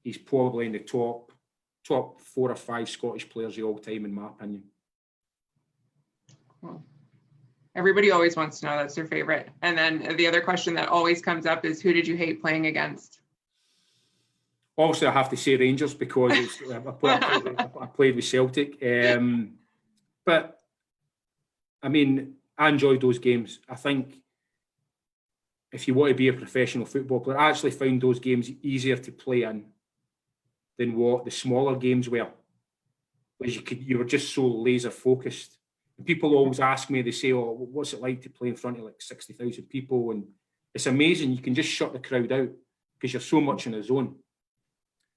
he's probably in the top 4 or 5 Scottish players of all time, in my opinion. Well, everybody always wants to know that's their favorite. And then the other question that always comes up is, who did you hate playing against? Obviously, I have to say Rangers, because I played with Celtic. But, I mean, I enjoyed those games. I think if you want to be a professional football player, I actually found those games easier to play in than what the smaller games were. Because you were just so laser focused. And people always ask me, they say, "Oh, what's it like to play in front of like 60,000 people?" And it's amazing. You can just shut the crowd out because you're so much in the zone.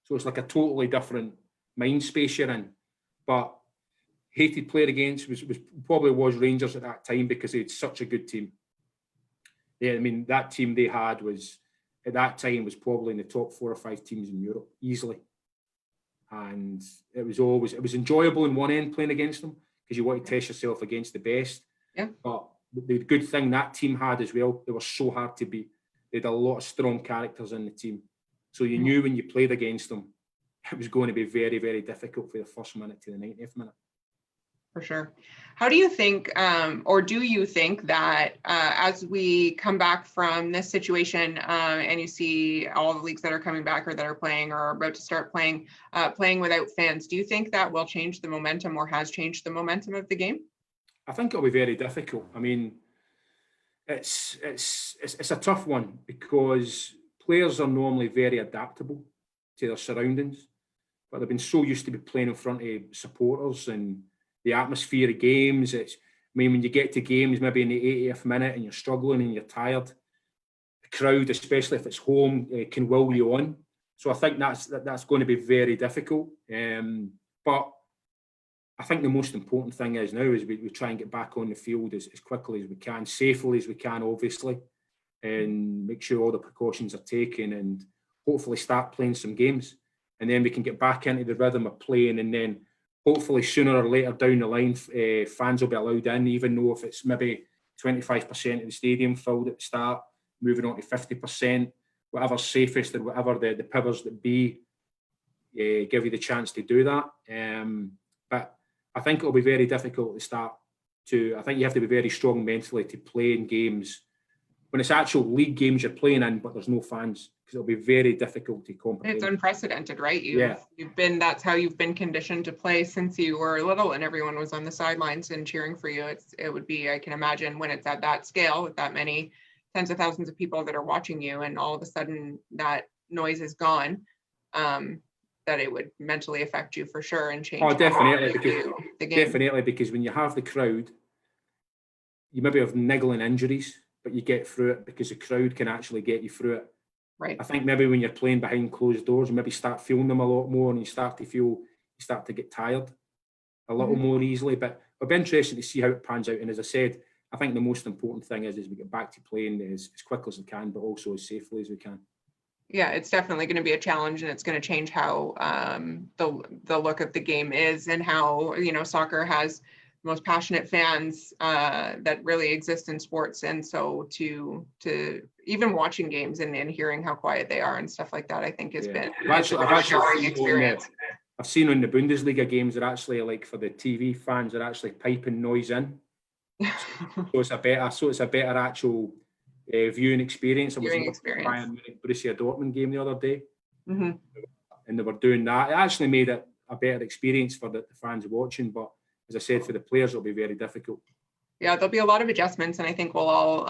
So it's like a totally different mind space you're in. But hated playing against was Rangers at that time, because they had such a good team. Yeah, I mean, that team they had was, at that time, was probably in the top 4 or 5 teams in Europe, easily. And it was enjoyable in one end playing against them, because you want to test yourself against the best. Yeah. But the good thing that team had as well, they were so hard to beat. They had a lot of strong characters in the team. So you knew when you played against them, it was going to be very, very difficult for the first minute to the 90th minute. For sure. How do you think, or do you think that as we come back from this situation and you see all the leagues that are coming back or that are playing or are about to start playing without fans, do you think that will change the momentum or has changed the momentum of the game? I think it'll be very difficult. I mean, it's a tough one, because players are normally very adaptable to their surroundings, but they've been so used to be playing in front of supporters and the atmosphere of games. I mean, when you get to games, maybe in the 80th minute, and you're struggling and you're tired, the crowd, especially if it's home, can will you on. So I think that's going to be very difficult. But I think the most important thing is now is we try and get back on the field as quickly as we can, safely as we can, obviously, and make sure all the precautions are taken, and hopefully start playing some games. And then we can get back into the rhythm of playing, and then hopefully sooner or later down the line, fans will be allowed in, even though if it's maybe 25% of the stadium filled at the start, moving on to 50%, whatever's safest, or whatever the powers that be give you the chance to do that. But I think it'll be very difficult to start I think you have to be very strong mentally to play in games when it's actual league games you're playing in, but there's no fans, because it'll be very difficult to comprehend. It's unprecedented, right? You've been, that's how you've been conditioned to play since you were little, and everyone was on the sidelines and cheering for you. It would be, I can imagine, when it's at that scale with that many tens of thousands of people that are watching you, and all of a sudden that noise is gone, that it would mentally affect you for sure and change. Oh, definitely, the game. Definitely, because when you have the crowd, you maybe have niggling injuries, but you get through it because the crowd can actually get you through it. Right. I think maybe when you're playing behind closed doors, you maybe start feeling them a lot more, and you start to get tired a little more easily. But it'll be interesting to see how it pans out. And as I said, I think the most important thing is we get back to playing as quick as we can, but also as safely as we can. Yeah, it's definitely going to be a challenge, and it's going to change how the look of the game is, and how, soccer has the most passionate fans that really exist in sports. And so to even watching games and hearing how quiet they are and stuff like that, I think has been a shocking experience. I've seen on the Bundesliga games, they're actually, like, for the TV fans, they're actually piping noise in. So it's a better actual viewing experience. I was Viewing watching experience. Bayern Munich Borussia Dortmund game the other day, Mm-hmm. and they were doing that. It actually made it a better experience for the fans watching, but as I said, for the players, it'll be very difficult. Yeah, there'll be a lot of adjustments, and I think we'll all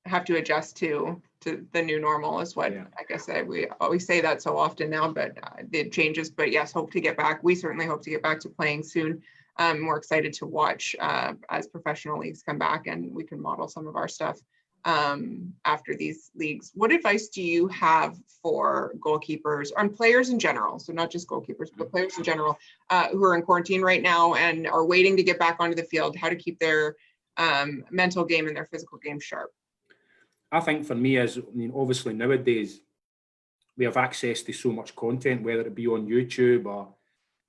have to adjust to the new normal is what I guess we always say that so often now, but it changes. But yes, hope to get back. We certainly hope to get back to playing soon. We're excited to watch as professional leagues come back and we can model some of our stuff after these leagues. What advice do you have for goalkeepers and players in general? So not just goalkeepers, but players in general who are in quarantine right now and are waiting to get back onto the field, how to keep their mental game and their physical game sharp? I think for me, obviously nowadays we have access to so much content, whether it be on YouTube or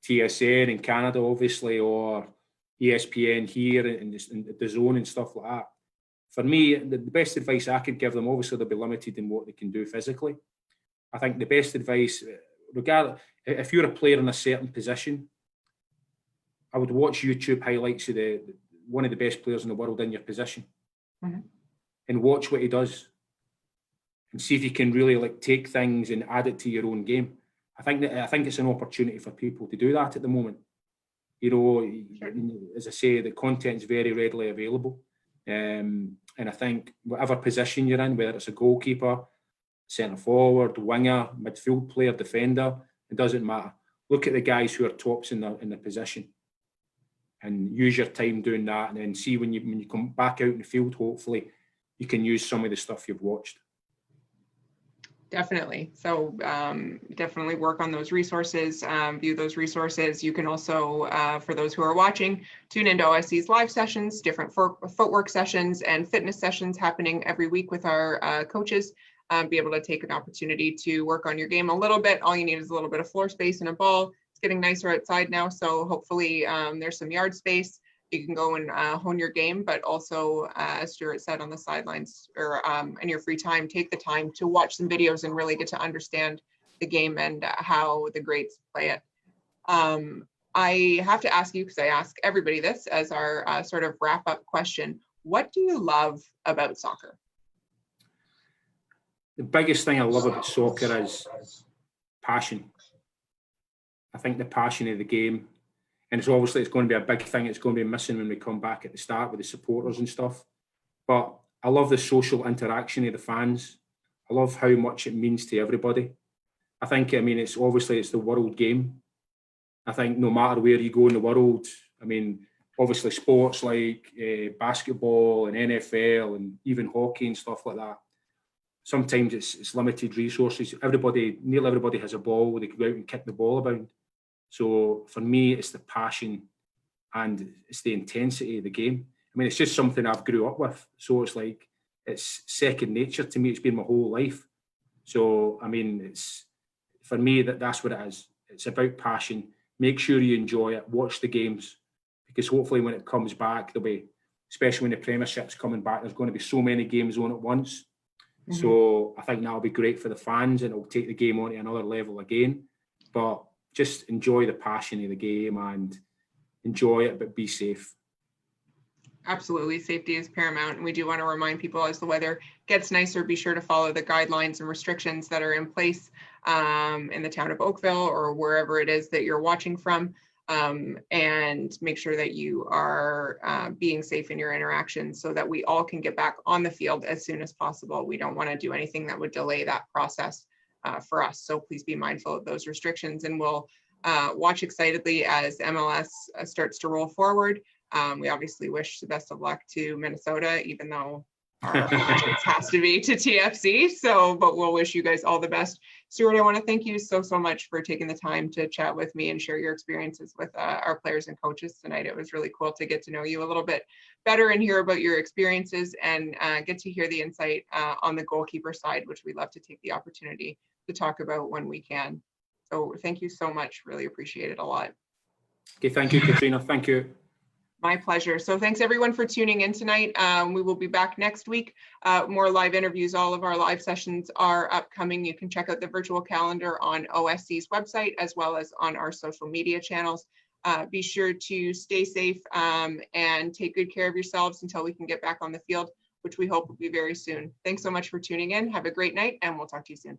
TSN in Canada, obviously, or ESPN here and the Zone and stuff like that. For me, the best advice I could give them, obviously they'll be limited in what they can do physically. I think the best advice, regardless, if you're a player in a certain position, I would watch YouTube highlights of one of the best players in the world in your position. Mm-hmm. And watch what he does and see if you can really take things and add it to your own game. I think it's an opportunity for people to do that at the moment. As I say, the content's very readily available. And I think whatever position you're in, whether it's a goalkeeper, centre forward, winger, midfield player, defender, it doesn't matter. Look at the guys who are tops in the position and use your time doing that, and then see when you come back out in the field, hopefully you can use some of the stuff you've watched. Definitely. So definitely work on those resources, view those resources. You can also, for those who are watching, tune into OSC's live sessions, different footwork sessions and fitness sessions happening every week with our coaches. Be able to take an opportunity to work on your game a little bit. All you need is a little bit of floor space and a ball. It's getting nicer outside now, so hopefully there's some yard space. You can go and hone your game, but also, as Stewart said, on the sidelines or in your free time, take the time to watch some videos and really get to understand the game and how the greats play it. I have to ask you, because I ask everybody this as our sort of wrap-up question, what do you love about soccer? The biggest thing I love about soccer is passion. I think the passion of the game. And it's going to be a big thing. It's going to be missing when we come back at the start with the supporters and stuff. But I love the social interaction of the fans. I love how much it means to everybody. I think, it's the world game. I think no matter where you go in the world, obviously sports like basketball and NFL and even hockey and stuff like that, sometimes it's limited resources. Nearly everybody has a ball. They can go out and kick the ball about. So for me, it's the passion and it's the intensity of the game. It's just something I've grew up with. So it's second nature to me. It's been my whole life. So, it's for me that's what it is. It's about passion. Make sure you enjoy it. Watch the games, because hopefully when it comes back, there'll be, especially when the Premiership's coming back, there's going to be so many games on at once. Mm-hmm. So I think that'll be great for the fans and it'll take the game on to another level again. But just enjoy the passion of the game and enjoy it, but be safe. Absolutely. Safety is paramount. And we do want to remind people, as the weather gets nicer, be sure to follow the guidelines and restrictions that are in place in the town of Oakville or wherever it is that you're watching from. And make sure that you are being safe in your interactions so that we all can get back on the field as soon as possible. We don't want to do anything that would delay that process for us. So please be mindful of those restrictions, and we'll watch excitedly as MLS starts to roll forward. We obviously wish the best of luck to Minnesota, even though our allegiance has to be to TFC. But we'll wish you guys all the best. Stewart, I want to thank you so much for taking the time to chat with me and share your experiences with our players and coaches tonight. It was really cool to get to know you a little bit better and hear about your experiences and get to hear the insight on the goalkeeper side, which we love to take the opportunity to talk about when we can. So thank you so much. Really appreciate it a lot. Okay, thank you, Katrina. Thank you. My pleasure. So thanks everyone for tuning in tonight. We will be back next week. More live interviews. All of our live sessions are upcoming. You can check out the virtual calendar on OSC's website as well as on our social media channels. Be sure to stay safe and take good care of yourselves until we can get back on the field. which we hope will be very soon. Thanks so much for tuning in. Have a great night, and we'll talk to you soon.